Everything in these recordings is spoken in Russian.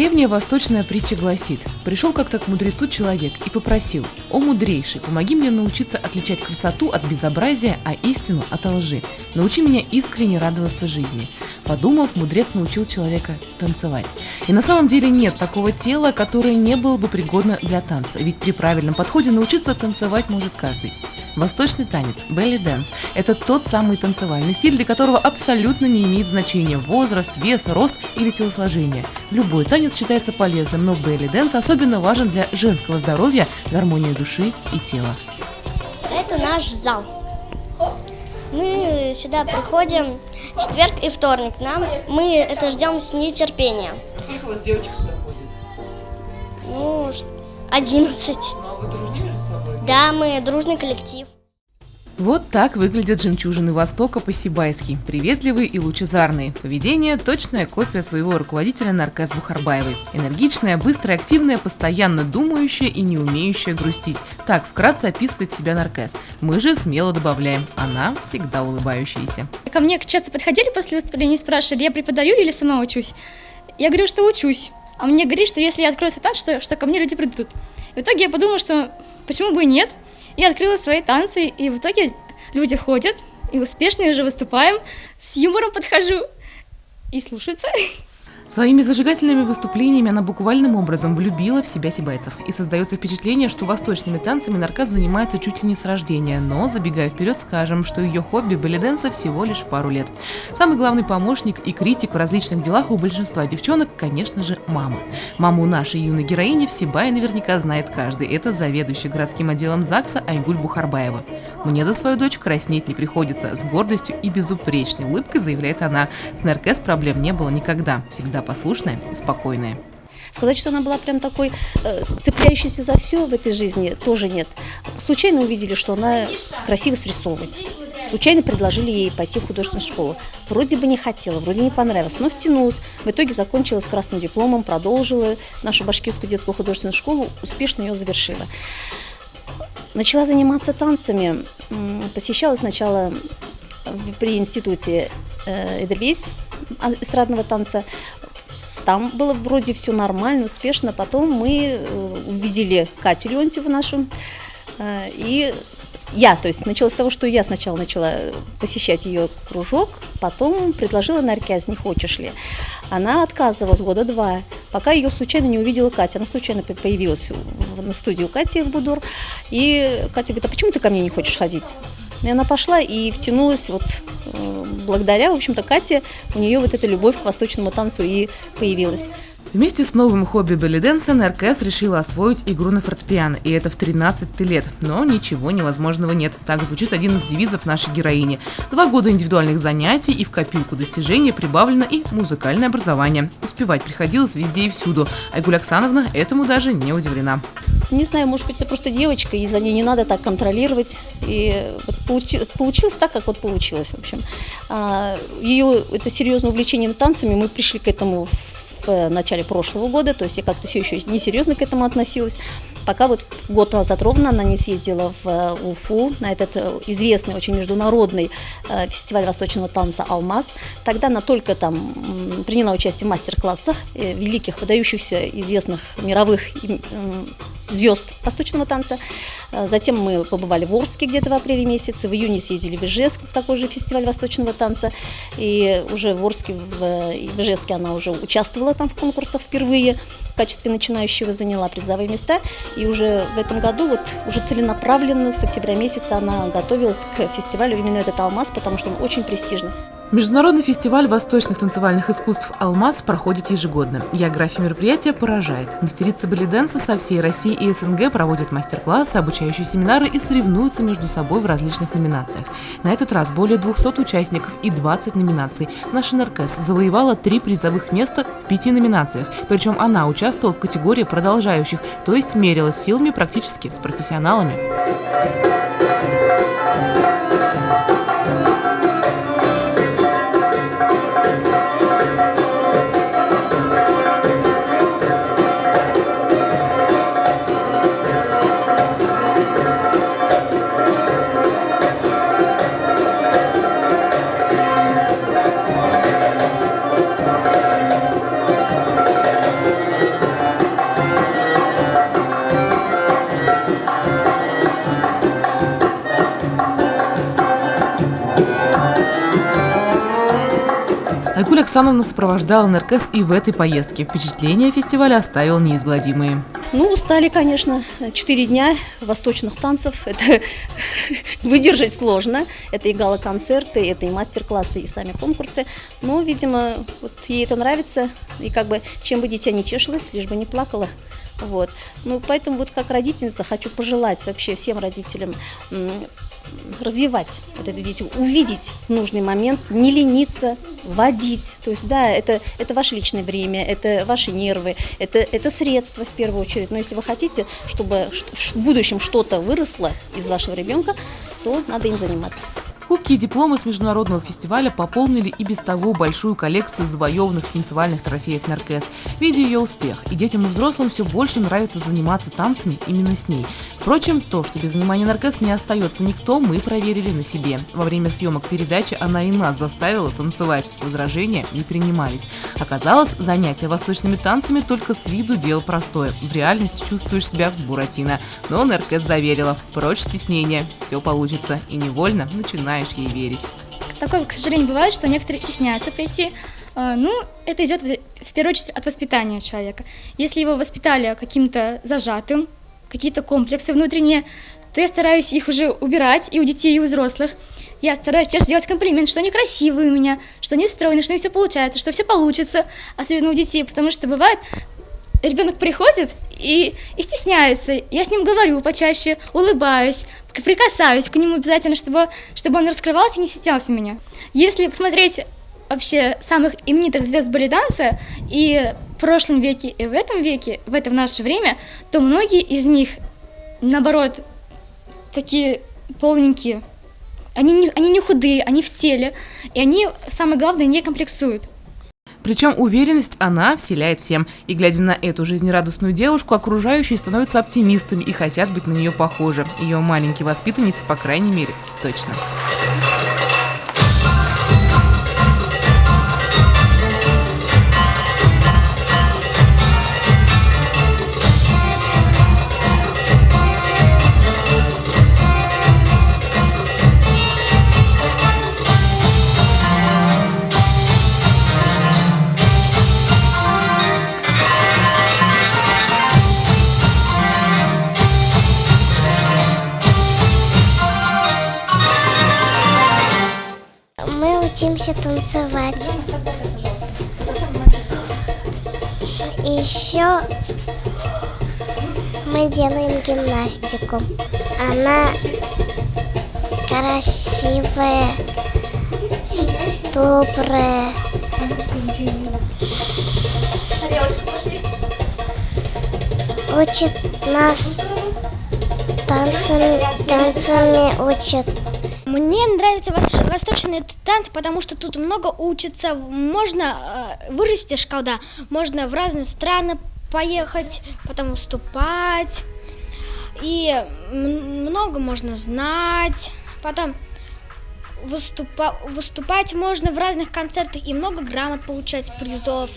Древняя восточная притча гласит: «Пришел как-то к мудрецу человек и попросил: «О мудрейший, помоги мне научиться отличать красоту от безобразия, а истину от лжи. Научи меня искренне радоваться жизни». Подумав, мудрец научил человека танцевать. И на самом деле нет такого тела, которое не было бы пригодно для танца, ведь при правильном подходе научиться танцевать может каждый. Восточный танец, belly dance – это тот самый танцевальный стиль, для которого абсолютно не имеет значения возраст, вес, рост или телосложение. Любой танец считается полезным, но belly dance особенно важен для женского здоровья, гармонии души и тела. Это наш зал. Мы сюда приходим в четверг и вторник. Мы это ждем с нетерпением. Сколько у вас девочек сюда ходит? 11. Ну а вы дружны между собой? Да, мы дружный коллектив. Вот так выглядят жемчужины Востока по-сибайски, приветливые и лучезарные. Поведение – точная копия своего руководителя Наркес Бухарбаевой. Энергичная, быстрая, активная, постоянно думающая и не умеющая грустить. Так вкратце описывает себя Наркес. Мы же смело добавляем: она всегда улыбающаяся. Ко мне часто подходили после выступления и спрашивали: я преподаю или сама учусь? Я говорю, что учусь. А мне говорит, что если я открою свой танц, что ко мне люди придут. В итоге я подумала, что почему бы и нет. Я открыла свои танцы, и в итоге люди ходят, и успешно уже выступаем, с юмором подхожу и слушаются. Своими зажигательными выступлениями она буквальным образом влюбила в себя сибайцев. И создается впечатление, что восточными танцами Наркес занимается чуть ли не с рождения. Но, забегая вперед, скажем, что ее хобби белли-дэнса всего лишь пару лет. Самый главный помощник и критик в различных делах у большинства девчонок, конечно же, мама. Маму нашей юной героини в Сибае наверняка знает каждый. Это заведующий городским отделом ЗАГСа Айгуль Бухарбаева. «Мне за свою дочь краснеть не приходится», с гордостью и безупречной улыбкой заявляет она. С Наркес проблем не было никогда. Всегда послушная и спокойная. Сказать, что она была прям такой цепляющейся за все в этой жизни, тоже нет. Случайно увидели, что она красиво срисовывает. Случайно предложили ей пойти в художественную школу. Вроде бы не хотела, вроде не понравилось, но втянулась. В итоге закончила с красным дипломом, продолжила нашу башкирскую детскую художественную школу, успешно ее завершила. Начала заниматься танцами, посещала сначала при институте Эдельвейс эстрадного танца. Там было вроде все нормально, успешно. Потом мы увидели Катю Леонтьеву нашу. И началось с того, что я сначала начала посещать ее кружок, потом предложила Наркес: не хочешь ли? Она отказывалась года 2, пока ее случайно не увидела Катя. Она случайно появилась на студии у Кати в Будур. И Катя говорит: а почему ты ко мне не хочешь ходить? И она пошла и втянулась благодаря, в общем-то, Кате, у нее эта любовь к восточному танцу и появилась. Вместе с новым хобби белли-дэнса Наркес решила освоить игру на фортепиано, и это в 13 лет. Но ничего невозможного нет. Так звучит один из девизов нашей героини. 2 года индивидуальных занятий, и в копилку достижений прибавлено и музыкальное образование. Успевать приходилось везде и всюду. Айгуль Оксановна этому даже не удивлена. Не знаю, может быть, это просто девочка, и за ней не надо так контролировать. И получилось так, как получилось, в общем. Ее это серьезное увлечение танцами, мы пришли к этому в начале прошлого года, то есть я как-то все еще несерьезно к этому относилась, пока год назад ровно она не съездила в Уфу на этот известный, очень международный фестиваль восточного танца «Алмаз». Тогда она только там приняла участие в мастер-классах великих, выдающихся, известных мировых звезд восточного танца. Затем мы побывали в Орске где-то в апреле месяце, в июне съездили в Ижевск, в такой же фестиваль восточного танца, и уже в Орске, в Ижевске она уже участвовала там в конкурсах впервые, в качестве начинающего заняла призовые места, и уже в этом году уже целенаправленно с октября месяца она готовилась к фестивалю именно этот «Алмаз», потому что он очень престижный. Международный фестиваль восточных танцевальных искусств «Алмаз» проходит ежегодно. География мероприятия поражает. Мастерицы белли-дэнса со всей России и СНГ проводят мастер-классы, обучающие семинары и соревнуются между собой в различных номинациях. На этот раз более 200 участников и 20 номинаций. Наша Наркес завоевала 3 призовых места в 5 номинациях. Причем она участвовала в категории продолжающих, то есть мерилась силами практически с профессионалами. Айгуль Оксановна сопровождала НРКС и в этой поездке. Впечатления фестиваля оставил неизгладимые. Ну, устали, конечно. 4 дня восточных танцев. Это выдержать сложно. Это и гала-концерты, это и мастер-классы, и сами конкурсы. Но, видимо, вот ей это нравится. И как бы чем бы дитя не чешилось, лишь бы не плакала. Вот. Ну, поэтому вот как родительница хочу пожелать вообще всем родителям развивать вот это детей, увидеть в нужный момент, не лениться, водить. То есть, да, это ваше личное время, это ваши нервы, это средства в первую очередь. Но если вы хотите, чтобы в будущем что-то выросло из вашего ребенка, то надо им заниматься. Кубки и дипломы с международного фестиваля пополнили и без того большую коллекцию завоеванных танцевальных трофеев НРКС. Видя ее успех, и детям и взрослым все больше нравится заниматься танцами именно с ней. Впрочем, то, что без внимания НРКС не остается никто, мы проверили на себе. Во время съемок передачи она и нас заставила танцевать. Возражения не принимались. Оказалось, занятие восточными танцами только с виду дело простое. В реальности чувствуешь себя Буратино. Но НРКС заверила: прочь стеснение, все получится. И невольно начинаешь ей верить. Такое, к сожалению, бывает, что некоторые стесняются прийти. Ну, это идет в первую очередь от воспитания человека. Если его воспитали каким-то зажатым, какие-то комплексы внутренние, то я стараюсь их уже убирать и у детей, и у взрослых. Я стараюсь чаще делать комплимент, что они красивые у меня, что они стройные, что у них все получается, что все получится, особенно у детей, потому что бывает, ребенок приходит и стесняется. Я с ним говорю почаще, улыбаюсь, прикасаюсь к нему обязательно, чтобы он раскрывался и не стеснялся меня. Если посмотреть вообще самых именитых звезд балет-данса и в прошлом веке, и в этом веке, в это наше время, то многие из них, наоборот, такие полненькие. Они не худые, они в теле, и они, самое главное, не комплексуют. Причем уверенность она вселяет всем. И глядя на эту жизнерадостную девушку, окружающие становятся оптимистами и хотят быть на нее похожи. Ее маленькие воспитанницы, по крайней мере, точно. Учимся танцевать. И еще мы делаем гимнастику. Она красивая, добрая. Учит нас танцами учат. Мне нравятся восточные танцы, потому что тут много учатся, можно вырастешь, когда можно в разные страны поехать, потом выступать, и много можно знать, потом выступать можно в разных концертах и много грамот получать, призов.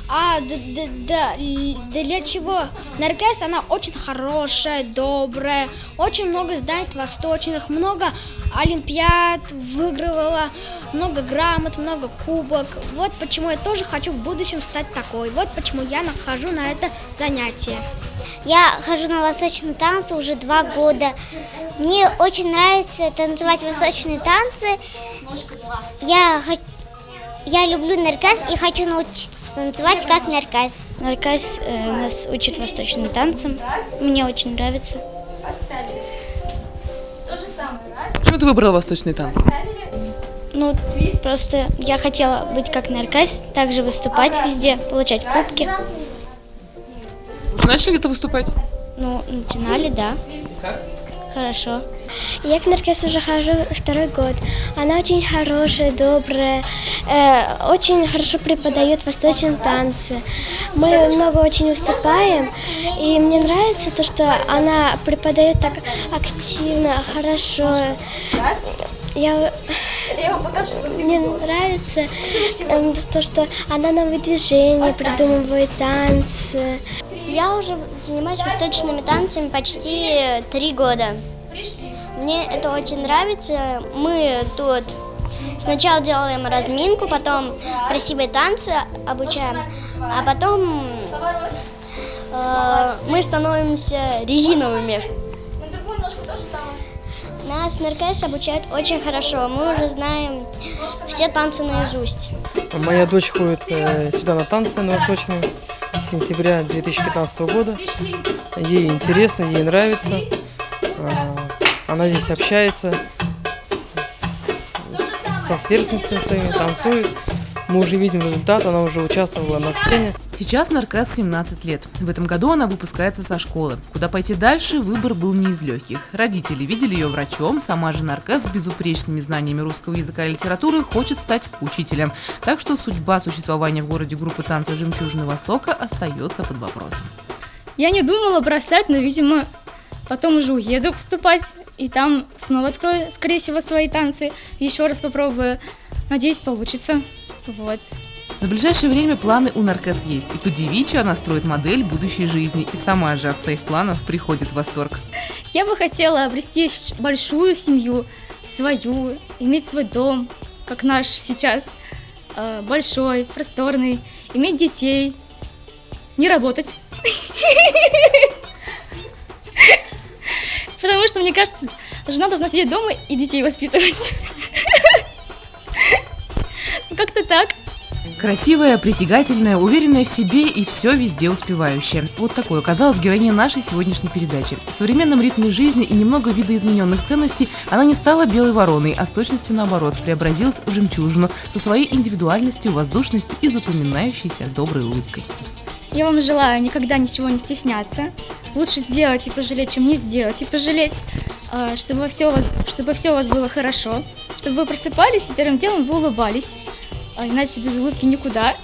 А для чего? НРКС, она очень хорошая, добрая, очень много знает восточных, много олимпиад выигрывала, много грамот, много кубок. Вот почему я тоже хочу в будущем стать такой. Вот почему я хожу на это занятие. Я хожу на восточные танцы уже 2 года. Мне очень нравится танцевать восточные танцы. Я люблю НРКС и хочу научиться танцевать как НРКС. НРКС нас учит восточным танцам. Мне очень нравится. Почему ты выбрала восточные танцы? Ну, просто я хотела быть как НРКС, также выступать везде, получать кубки. Уже начали где-то выступать? Ну, начинали, да. Как? Хорошо. Я к НРКС уже хожу 2 год. Она очень хорошая, добрая, очень хорошо преподает восточные танцы. Мы много очень выступаем, и мне нравится то, что она преподает так активно, хорошо. Мне нравится то, что она новые движения придумывает, танцы. Я уже занимаюсь восточными танцами почти 3 года. Мне это очень нравится. Мы тут Сначала делаем разминку, потом красивые танцы обучаем, а потом мы становимся резиновыми. На другую ножку тоже самое. Нас на РКС обучают очень хорошо, мы уже знаем все танцы наизусть. Моя дочь ходит сюда на танцы на восточные с сентября 2015 года. Ей интересно, ей нравится. Она здесь общается со сверстницами своими, танцует. Мы уже видим результат, она уже участвовала на сцене. Сейчас Наркес 17 лет. В этом году она выпускается со школы. Куда пойти дальше, выбор был не из легких. Родители видели ее врачом, сама же Наркес с безупречными знаниями русского языка и литературы хочет стать учителем. Так что судьба существования в городе группы танца «Жемчужины Востока» остается под вопросом. Я не думала бросать, но, видимо, потом уже уеду поступать, и там снова открою, скорее всего, свои танцы, еще раз попробую. Надеюсь, получится. Вот. На ближайшее время планы у Наркес есть, и по девичьи она строит модель будущей жизни, и сама же от своих планов приходит в восторг. Я бы хотела обрести большую семью, свою, иметь свой дом, как наш сейчас, большой, просторный, иметь детей, не работать. Потому что, мне кажется, жена должна сидеть дома и детей воспитывать. Как-то так. Красивая, притягательная, уверенная в себе и все везде успевающая. Вот такой оказалась героиня нашей сегодняшней передачи. В современном ритме жизни и немного видоизмененных ценностей она не стала белой вороной, а с точностью наоборот преобразилась в жемчужину со своей индивидуальностью, воздушностью и запоминающейся доброй улыбкой. Я вам желаю никогда ничего не стесняться. Лучше сделать и пожалеть, чем не сделать и пожалеть. Чтобы все у вас было хорошо. Чтобы вы просыпались и первым делом вы улыбались. Иначе без улыбки никуда.